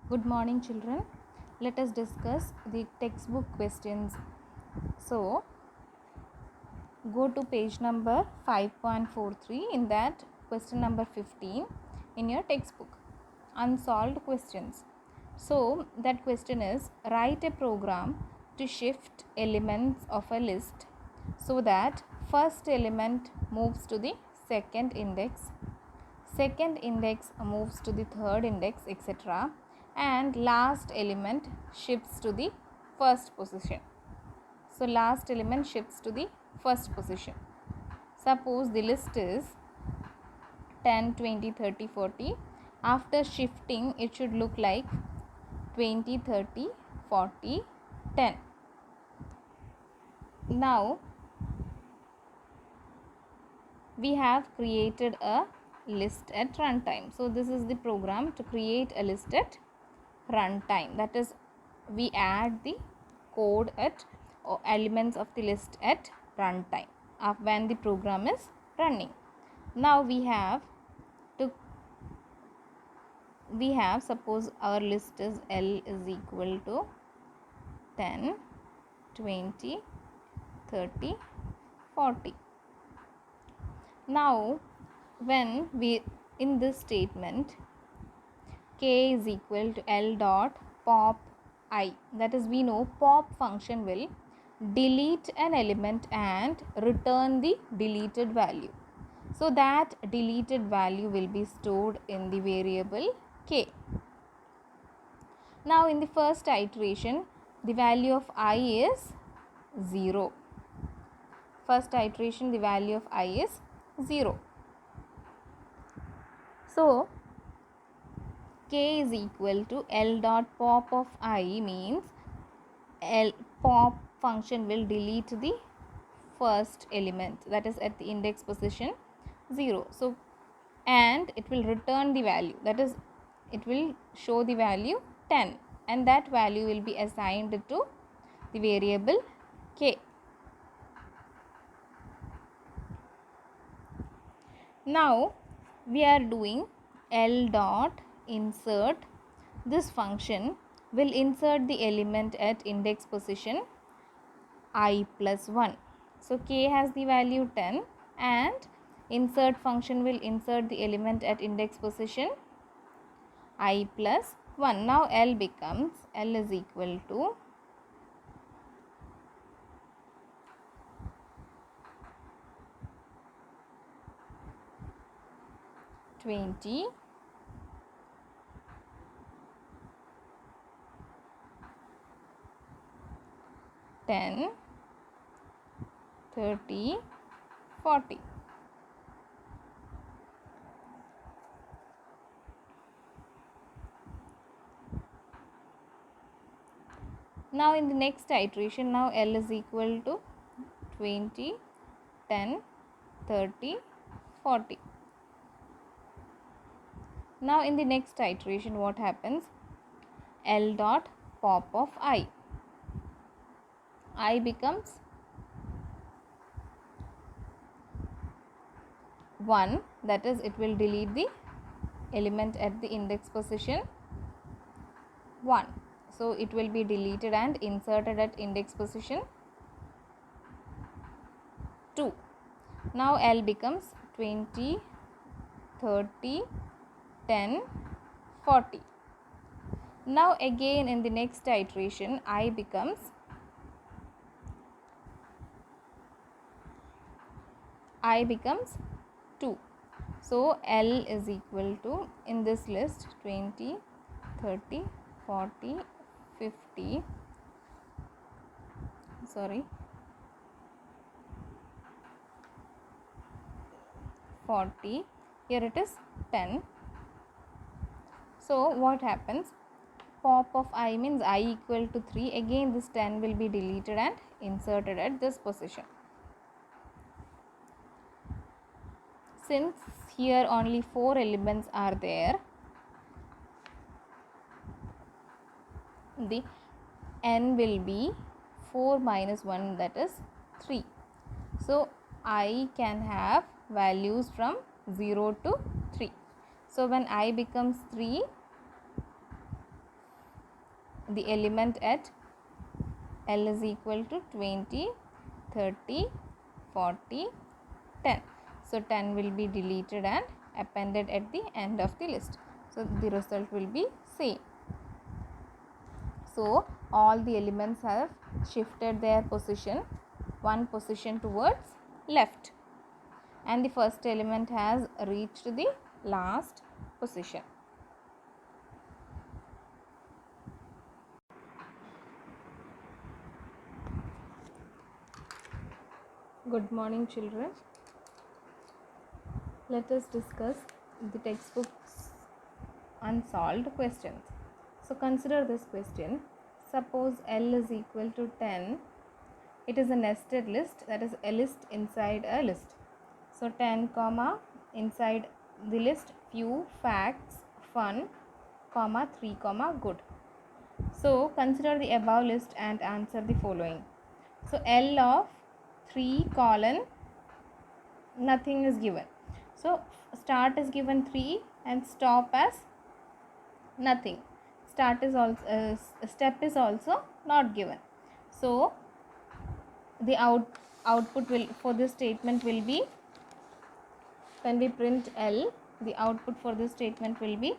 Good morning, children. Let us discuss the textbook questions. So, go to page number 5.43. In that, question number 15 in your textbook. Unsolved questions. So, that question is, write a program to shift elements of a list so that first element moves to the second index, second index moves to the third index, etc., and last element shifts to the first position. So last element shifts to the first position. Suppose the list is 10, 20, 30, 40. After shifting, it should look like 20, 30, 40, 10. Now we have created a list at runtime. So this is the program to create a list at runtime. That is, we add the code at or elements of the list at runtime when the program is running. Now we have suppose our list is L is equal to 10, 20, 30, 40. Now when we in this statement k is equal to L dot pop I, that is, we know pop function will delete an element and return the deleted value. So that deleted value will be stored in the variable k. Now in the first iteration, the value of I is 0. First iteration, the value of I is 0. So k is equal to L dot pop of I means pop function will delete the first element, that is at the index position 0. So and it will return the value, that is, it will show the value 10, and that value will be assigned to the variable k. Now we are doing L dot insert. This function will insert the element at index position I plus 1. So k has the value 10 and insert function will insert the element at index position I plus 1. Now L is equal to 20, 10, 30, 40. Now in the next iteration, now L is equal to 20, 10, 30, 40. Now in the next iteration, what happens? L dot pop of I becomes 1, that is, it will delete the element at the index position 1. So it will be deleted and inserted at index position 2. Now L becomes 20, 30, 10, 40. Now again in the next iteration, I becomes 2. So L is equal to, in this list, 20, 30, 40, 50, 40, here it is 10. So what happens? Pop of I means I equal to 3. Again this 10 will be deleted and inserted at this position. Since here only 4 elements are there, the n will be 4 minus 1, that is 3. So I can have values from 0 to 3. So when I becomes 3, the element at L is equal to 20, 30, 40, 10. So 10 will be deleted and appended at the end of the list. So the result will be same. So all the elements have shifted their position, one position towards left, and the first element has reached the last position. Good morning, children. Let us discuss the textbook's unsolved questions. So consider this question. Suppose L is equal to 10. It is a nested list, that is a list inside a list. So 10 comma inside the list few, facts, fun, comma 3 comma good. So consider the above list and answer the following. So L of 3 colon nothing is given. So start is given 3 and stop as nothing. Start is also step is also not given. So the output will for this statement will be, when we print L, the output for this statement will be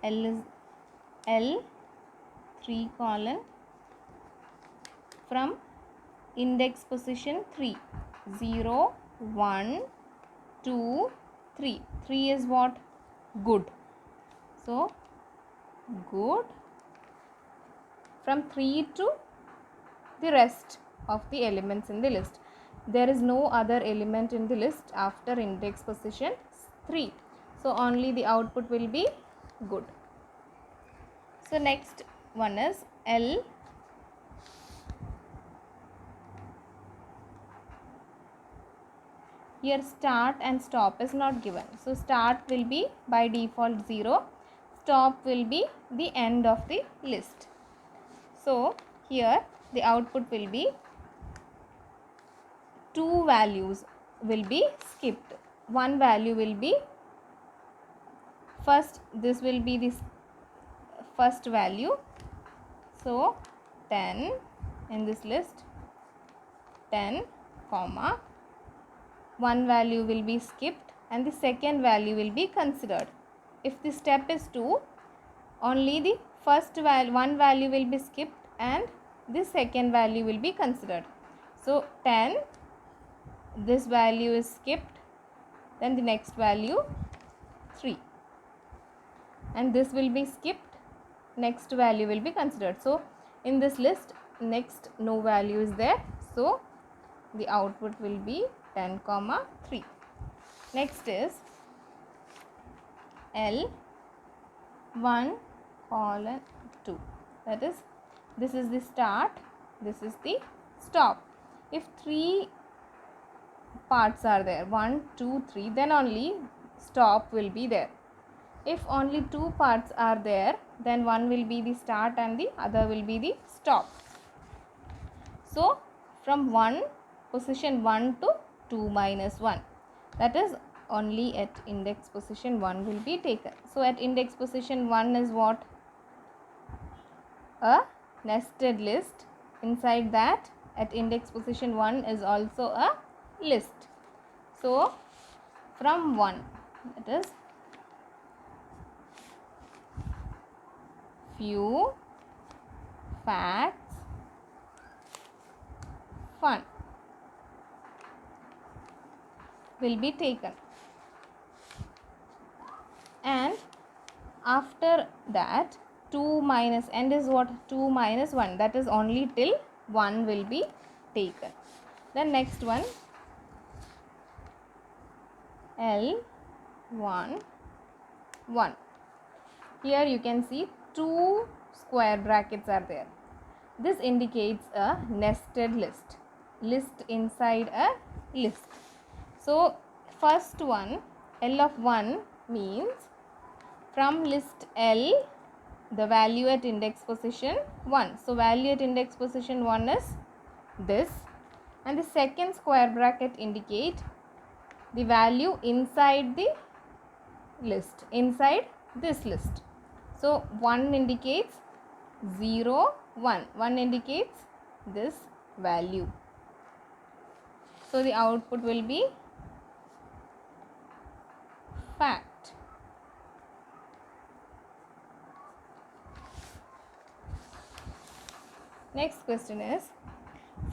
L is L 3 colon from index position 3, 0, 1, 2, 3. 3 is what? Good. So good from 3 to the rest of the elements in the list. There is no other element in the list after index position 3. So only the output will be good. So next one is L. Here start and stop is not given. So start will be by default 0. Stop will be the end of the list. So here the output will be 2 values will be skipped. One value will be first, this will be this first value. So 10 in this list, 10 comma, one value will be skipped and the second value will be considered. If the step is 2, only the first one value will be skipped and the second value will be considered. So 10, this value is skipped, then the next value 3, and this will be skipped, next value will be considered. So in this list next no value is there, so the output will be 10 comma 3. Next is L 1 colon 2, that is, this is the start, this is the stop. If 3 parts are there, 1, 2, 3, then only stop will be there. If only 2 parts are there, then one will be the start and the other will be the stop. So from 1 position 1 to 2 minus 1, that is only at index position 1 will be taken. So at index position 1 is what? A nested list. Inside that at index position 1 is also a list. So from 1, that is few, facts, fun will be taken, and after that 2 minus end is what? 2 minus 1, that is only till 1 will be taken. Then next one L 1 1. Here you can see 2 square brackets are there. This indicates a nested list, list inside a list. So first one, L of 1 means from list L the value at index position 1. So value at index position 1 is this, and the second square bracket indicate the value inside the list, inside this list. So 1 indicates 0, 1. 1 indicates this value. So the output will be fact. Next question is,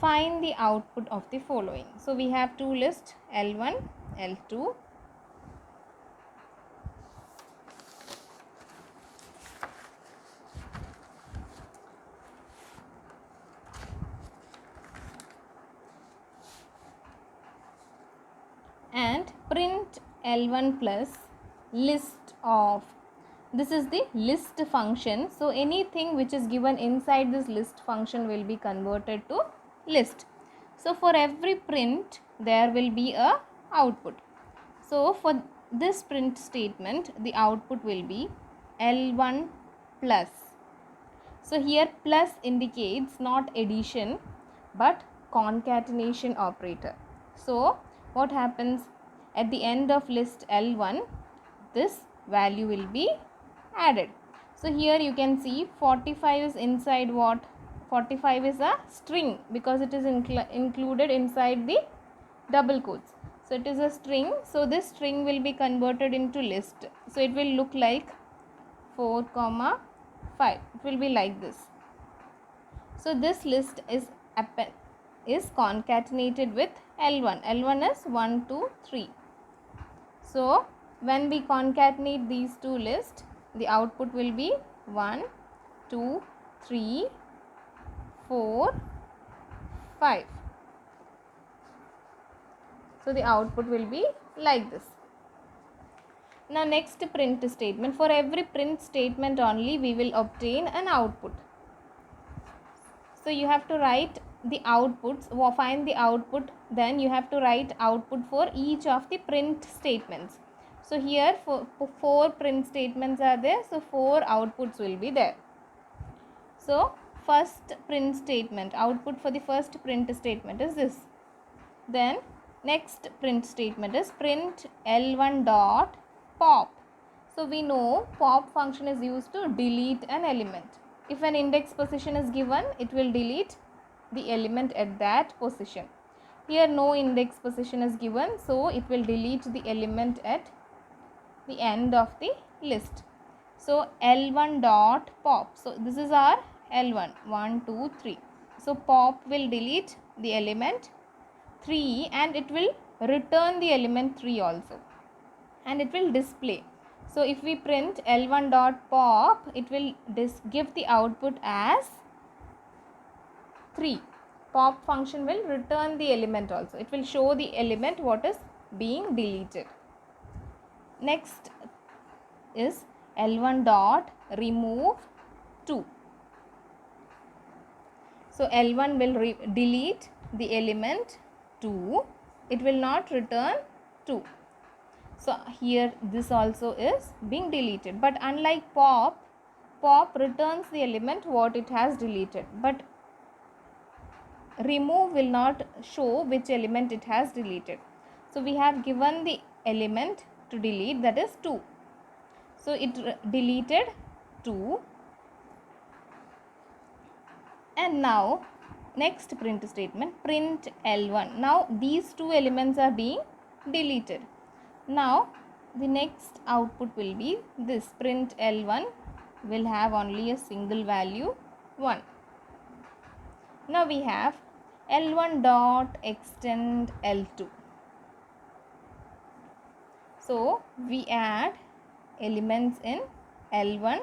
find the output of the following. So we have two lists, L1, L2. And print L1 plus list of. This is the list function. So anything which is given inside this list function will be converted to list. So for every print there will be a output. So for this print statement the output will be L1 plus. So here plus indicates not addition but concatenation operator. So what happens at the end of list L1, this value will be added. So here you can see 45 is inside what? 45 is a string because it is included inside the double quotes. So it is a string. So this string will be converted into list. So it will look like 4, 5. It will be like this. So this list is concatenated with L1. L1 is 1, 2, 3. So when we concatenate these two lists, the output will be 1, 2, 3, 4, 5. So the output will be like this. Now next print statement. For every print statement only we will obtain an output. So you have to write the outputs, or find the output, then you have to write output for each of the print statements. So here four print statements are there, so 4 outputs will be there. So first print statement, output for the first print statement is this. Then next print statement is print L1 dot pop. So we know pop function is used to delete an element. If an index position is given, it will delete the element at that position. Here no index position is given, so it will delete the element at the end of the list. So L1 dot pop. So this is our L1, 1, 2, 3. So pop will delete the element 3 and it will return the element 3 also, and it will display. So if we print L1 dot pop, it will give the output as 3. Pop function will return the element also. It will show the element what is being deleted. Next is L1 dot remove 2. So L1 will delete the element 2. It will not return 2. So here this also is being deleted. But unlike pop returns the element what it has deleted. But remove will not show which element it has deleted. So we have given the element to delete, that is 2. So it deleted 2. And now next print statement, print L1. Now these two elements are being deleted. Now the next output will be this, print L1 will have only a single value 1. Now we have L1 dot extend L2. So we add elements in L1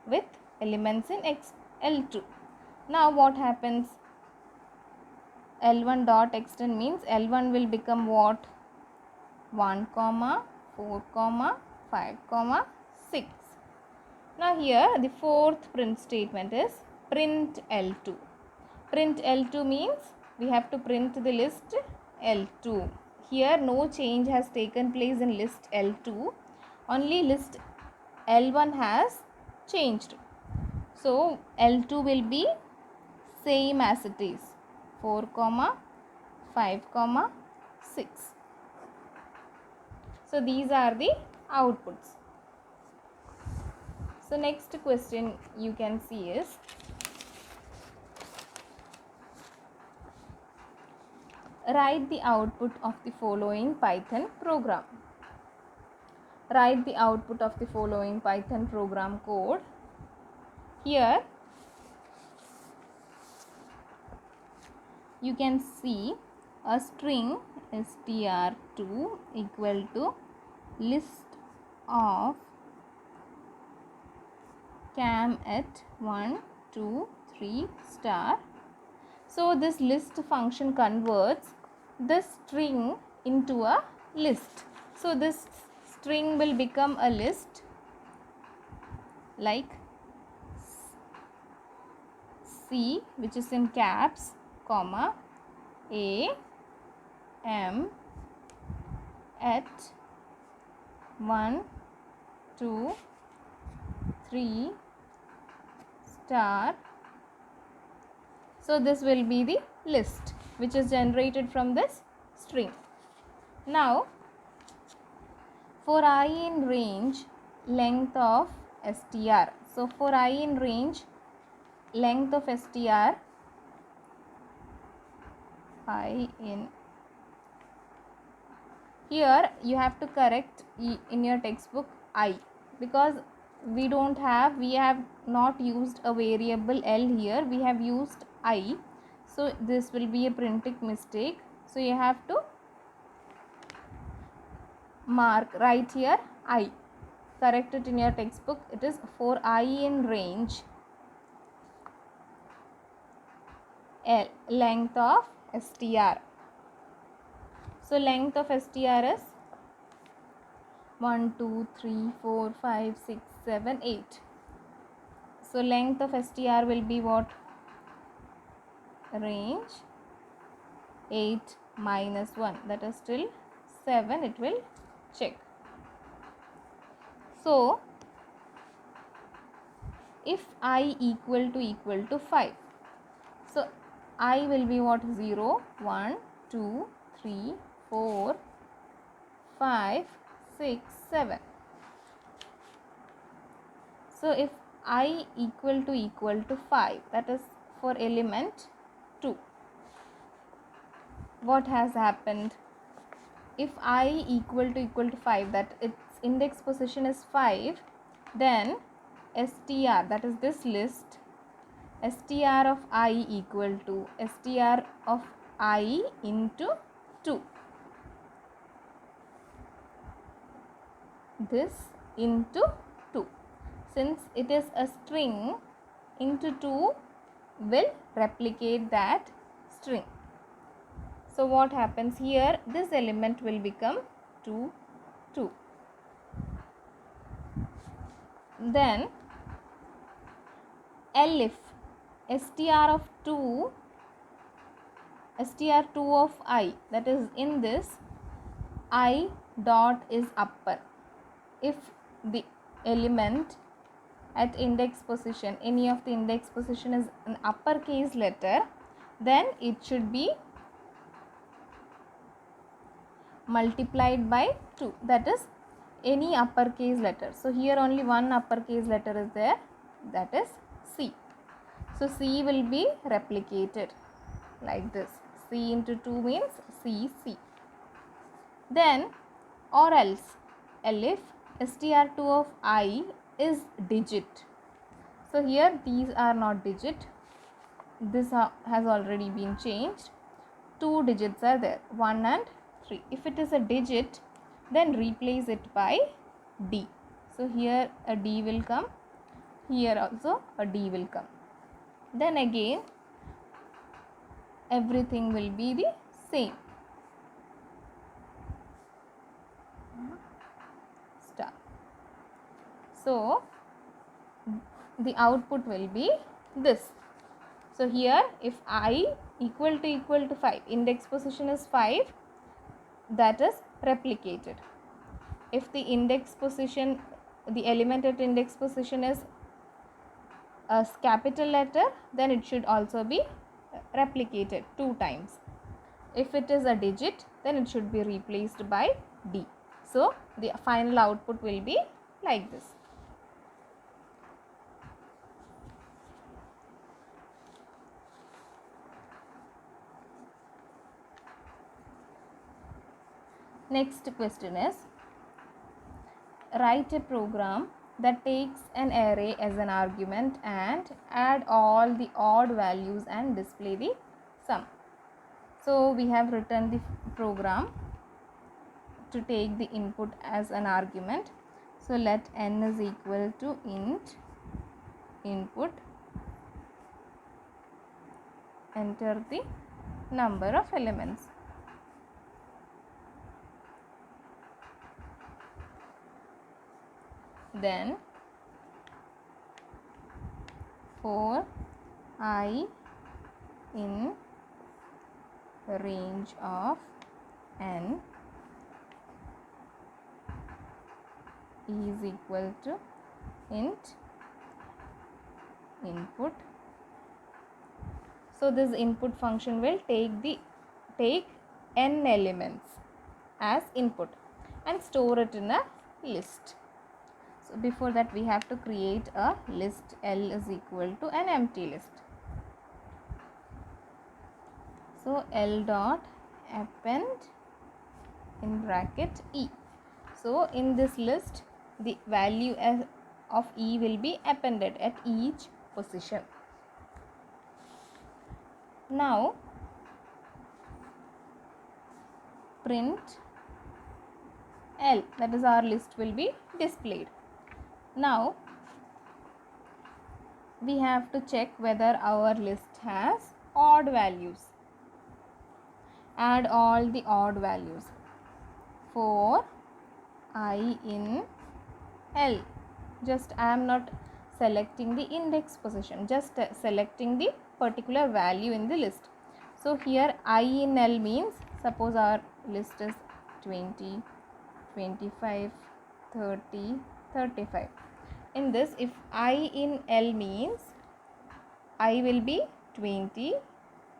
with elements in L2. Now what happens? L1 dot extend means L1 will become what? 1, 4, 5, 6. Now here the fourth print statement is print L2. Print L2 means we have to print the list L2. Here no change has taken place in list L2. Only list L1 has changed. So L2 will be same as it is, 4, 5, 6. So these are the outputs. So So next question you can see is, write the output of the following Python program. Write the output of the following Python program code. Here you can see a string str2 equal to list of cam at 1 2 3 star. So this list function converts this string into a list. So this string will become a list like C, which is in caps, comma, A, M at 1 2 3 star. So this will be the list which is generated from this string. Now for I in range, length of str. So for I in range, length of str, I in, here you have to correct in your textbook I, because we have not used a variable L here, we have used I. So this will be a printing mistake. So you have to write here I, correct it in your textbook. It is for I in range, L, length of str. So length of str is 1 2 3 4 5 6 7 8. So length of str will be what? Range 8 minus 1, that is still 7. It will check. So if I equal to 5, so I will be what? 0 1 2 3 4 5 6 7. So if I equal to 5, that is for element 2, what has happened? If I equal to 5, that its index position is 5, then str, that is this list, str of I equal to str of I into 2. This into 2. Since it is a string, into 2 will replicate that string. So what happens here? This element will become 2 2. Then elif str of 2, str2 of I, that is in this I dot is upper. If the element at index position, any of the index position is an uppercase letter, then it should be multiplied by 2, that is any uppercase letter. So here only one uppercase letter is there, that is C. So C will be replicated like this. C into 2 means C C. Then or else elif str2 of I is digit. So here these are not digit. This has already been changed. 2 digits are there, 1 and 3. If it is a digit, then replace it by D. So here a D will come, here also a D will come. Then again everything will be the same. Star. So the output will be this. So here if I equal to 5, index position is 5, that is replicated. If the index position, the element at index position is a capital letter, then it should also be replicated 2 times. If it is a digit, then it should be replaced by D. So the final output will be like this. Next question is, write a program that takes an array as an argument and add all the odd values and display the sum. So we have written the program to take the input as an argument. So let n is equal to int input, enter the number of elements. Then for I in range of n is equal to int input. So this input function will take n elements as input and store it in a list. So before that we have to create a list. L is equal to an empty list. So L dot append in bracket E. So in this list the value of E will be appended at each position. Now print L, that is our list will be displayed. Now we have to check whether our list has odd values. Add all the odd values. For I in L, just I am not selecting the index position, just selecting the particular value in the list. So here I in L means, suppose our list is 20, 25, 30, 35. In this, if I in L means I will be 20,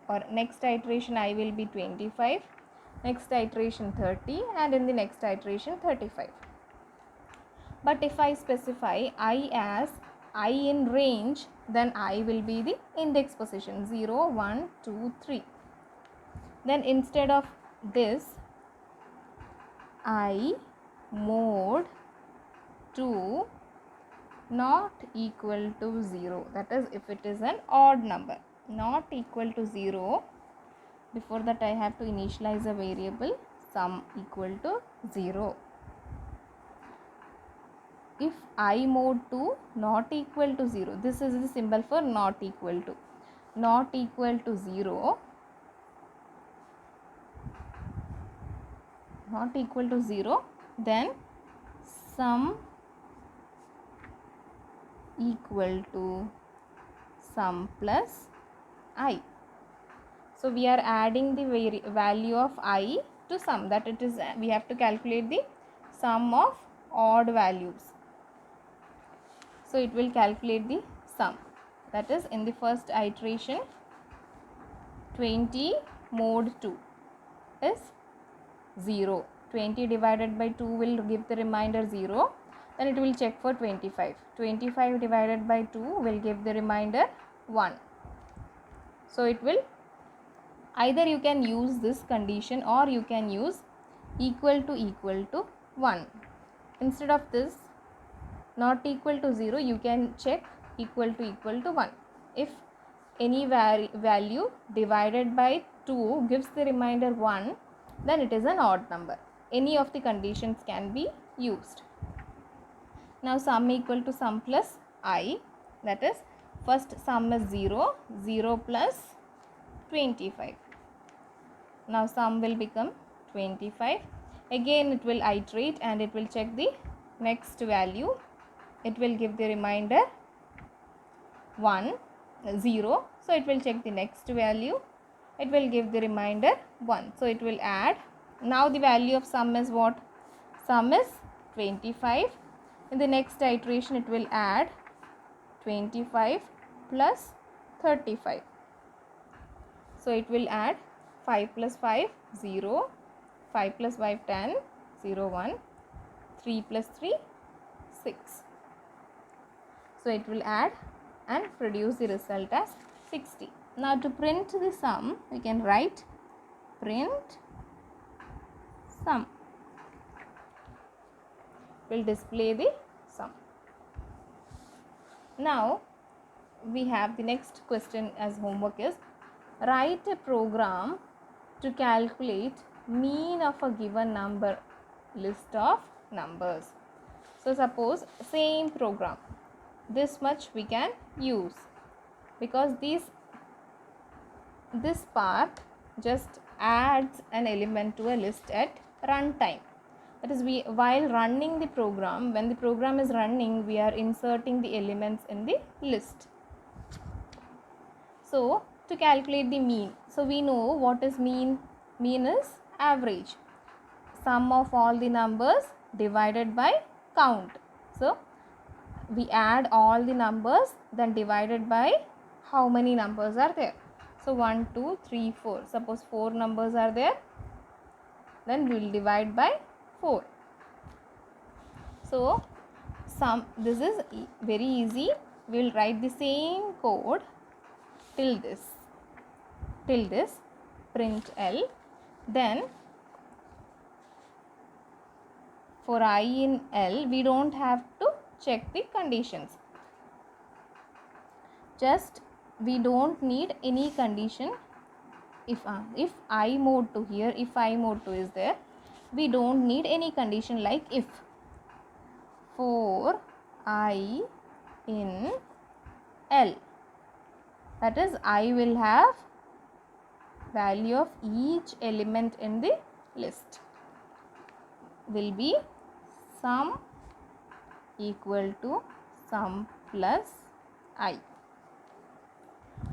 or next iteration I will be 25, next iteration 30, and in the next iteration 35. But if I specify I as I in range, then I will be the index position 0, 1, 2, 3. Then instead of this, I mod 2 not equal to 0, that is if it is an odd number, not equal to 0. Before that I have to initialize a variable sum equal to 0. If I mod 2 not equal to 0, this is the symbol for not equal to. Not equal to 0, not equal to 0, then sum equal to sum plus I. So we are adding the value of I to sum, that it is, we have to calculate the sum of odd values. So it will calculate the sum, that is in the first iteration 20 mod 2 is 0. 20 divided by 2 will give the remainder 0. Then it will check for 25. 25 divided by 2 will give the remainder 1. So it will, either you can use this condition or you can use equal to 1. Instead of this not equal to 0, you can check equal to 1. If any value divided by 2 gives the remainder 1, then it is an odd number. Any of the conditions can be used. Now sum equal to sum plus I, that is first sum is 0, 0 plus 25. Now sum will become 25. Again it will iterate and it will check the next value. It will give the remainder 1, 0. So it will check the next value. It will give the remainder 1. So it will add. Now the value of sum is what? Sum is 25. In the next iteration it will add 25 plus 35. So it will add 5 plus 5, 0, 5 plus 5, 10, 0, 1, 3 plus 3, 6. So it will add and produce the result as 60. Now to print the sum, we can write print sum. will display the sum. Now we have the next question as homework is write a program to calculate mean of a given number list of numbers. So suppose same program, this much we can use because this part just adds an element to a list at runtime. That is, while running the program, when the program is running, we are inserting the elements in the list. So to calculate the mean, so we know what is mean. Mean is average, sum of all the numbers divided by count. So we add all the numbers, then divided by how many numbers are there. So 1, 2, 3, 4. Suppose 4 numbers are there, then we will divide by 4. So this is very easy. We will write the same code till this print L. Then for I in L, we don't have to check the conditions. Just we don't need any condition. If I mod 2 here, if I mod 2 is there, we don't need any condition like if. For I in L, that is, I will have value of each element in the list will be sum equal to sum plus I.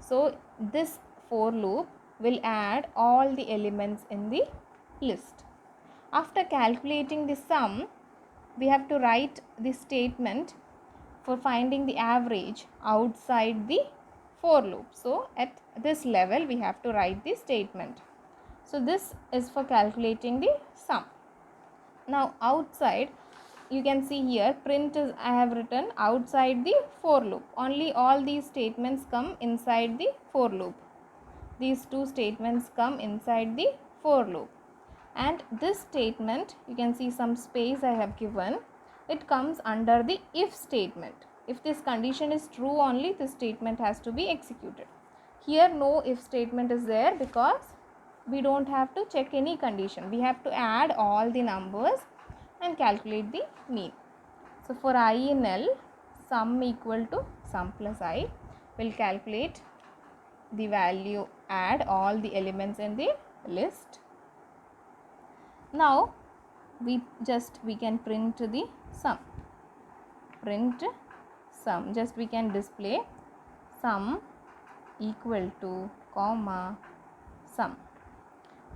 So this for loop will add all the elements in the list. After calculating the sum, we have to write the statement for finding the average outside the for loop. So at this level we have to write the statement. So this is for calculating the sum. Now outside, you can see here print is I have written outside the for loop. Only all these statements come inside the for loop. These two statements come inside the for loop. And this statement, you can see some space I have given, it comes under the if statement. If this condition is true only, this statement has to be executed. Here no if statement is there because we don't have to check any condition. We have to add all the numbers and calculate the mean. So for I in L, sum equal to sum plus I, will calculate the value, add all the elements in the list. Now we can print the sum. Print sum, just we can display sum equal to comma sum.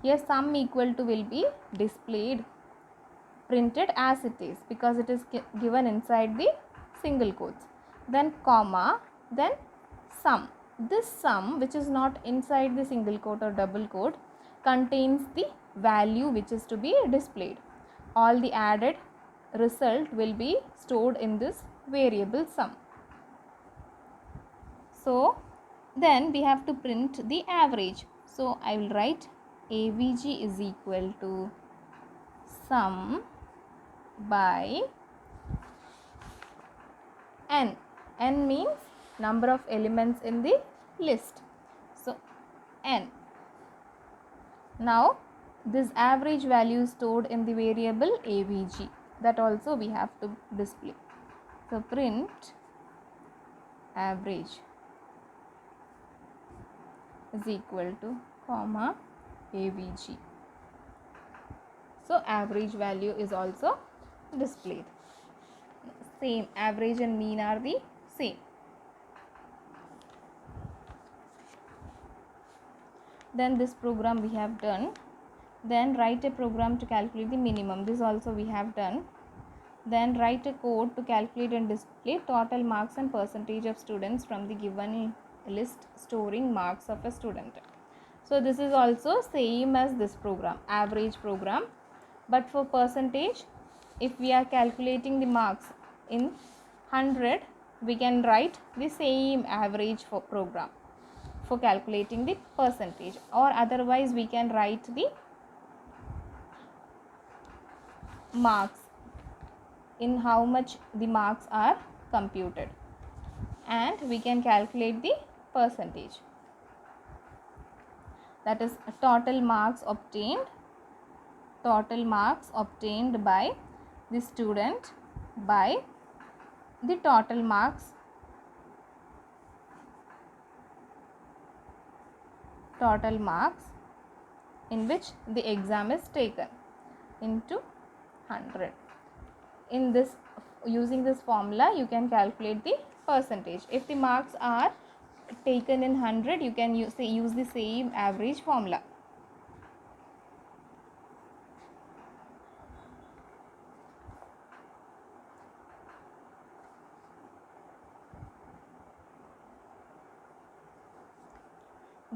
Here sum equal to will be displayed, printed as it is because it is given inside the single quotes. Then comma, then sum. This sum, which is not inside the single quote or double quote, contains the value which is to be displayed. All the added result will be stored in this variable sum. So then we have to print the average. So I will write AVG is equal to sum by n. N means number of elements in the list. So n. Now this average value is stored in the variable AVG. That also we have to display. So print average is equal to comma AVG. So average value is also displayed. Same, average and mean are the same. Then this program we have done. Then write a program to calculate the minimum. This also we have done. Then write a code to calculate and display total marks and percentage of students from the given list, storing marks of a student. So this is also same as this program, average program, but for percentage, if we are calculating the marks in 100, we can write the same average for program for calculating the percentage, or otherwise we can write the marks in how much the marks are computed, and we can calculate the percentage, that is total marks obtained by the student by the total marks in which the exam is taken into 100. In this, using this formula, you can calculate the percentage. If the marks are taken in 100, you can use the same average formula.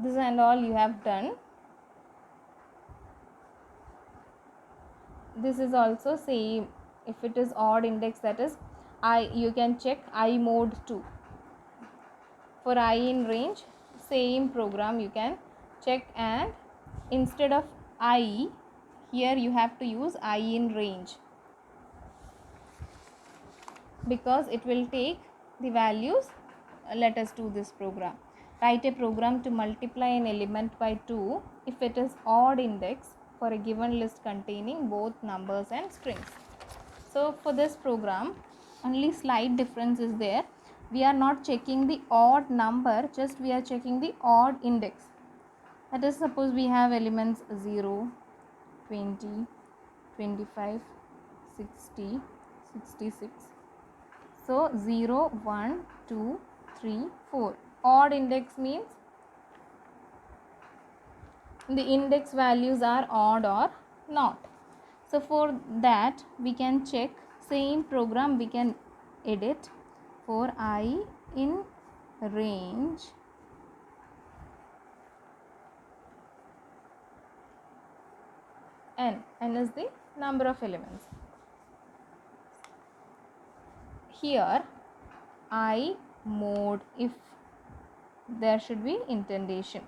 This and all you have done. This is also same. If it is odd index, that is you can check I mode 2. For I in range, same program you can check, and instead of I, here you have to use I in range, because it will take the values. Let us do this program. Write a program to multiply an element by 2 if it is odd index for a given list containing both numbers and strings. So for this program, only slight difference is there. We are not checking the odd number, just we are checking the odd index. That is, suppose we have elements 0, 20, 25, 60, 66. So 0, 1, 2, 3, 4. Odd index means the index values are odd or not. So for that we can check, same program we can edit. For I in range, n is the number of elements. Here I mode, if there should be indentation,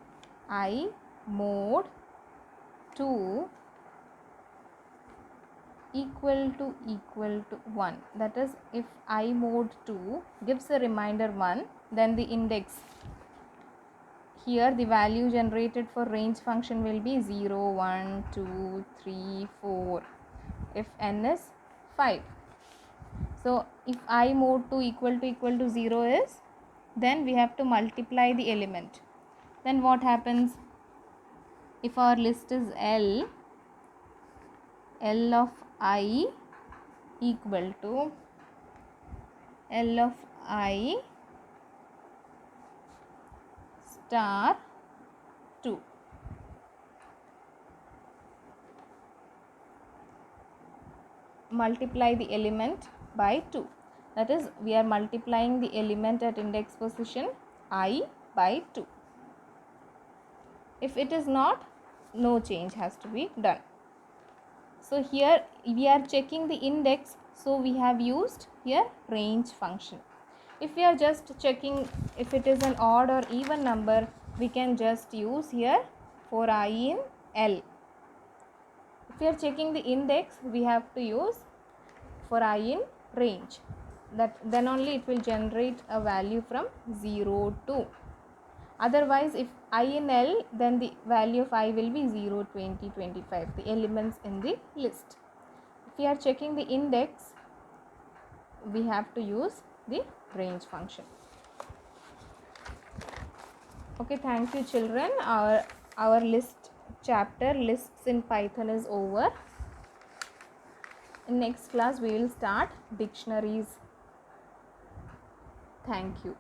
I mode 2 equal to 1. That is, if I mode 2 gives a reminder 1, then the index, here the value generated for range function will be 0, 1, 2, 3, 4 if n is 5. So if I mode 2 equal to 0 is, then we have to multiply the element. Then what happens? If our list is L of I equal to L of I star 2. Multiply the element by 2. That is, we are multiplying the element at index position I by 2. If it is not, no change has to be done. So here we are checking the index, so we have used here range function. If we are just checking if it is an odd or even number, we can just use here for I in L. If we are checking the index, we have to use for I in range. That then only it will generate a value from 0 to. Otherwise, if I in L, then the value of I will be 0, 20, 25, the elements in the list. If we are checking the index, we have to use the range function. Okay, thank you children. Our list chapter, lists in Python, is over. In next class we will start dictionaries. Thank you.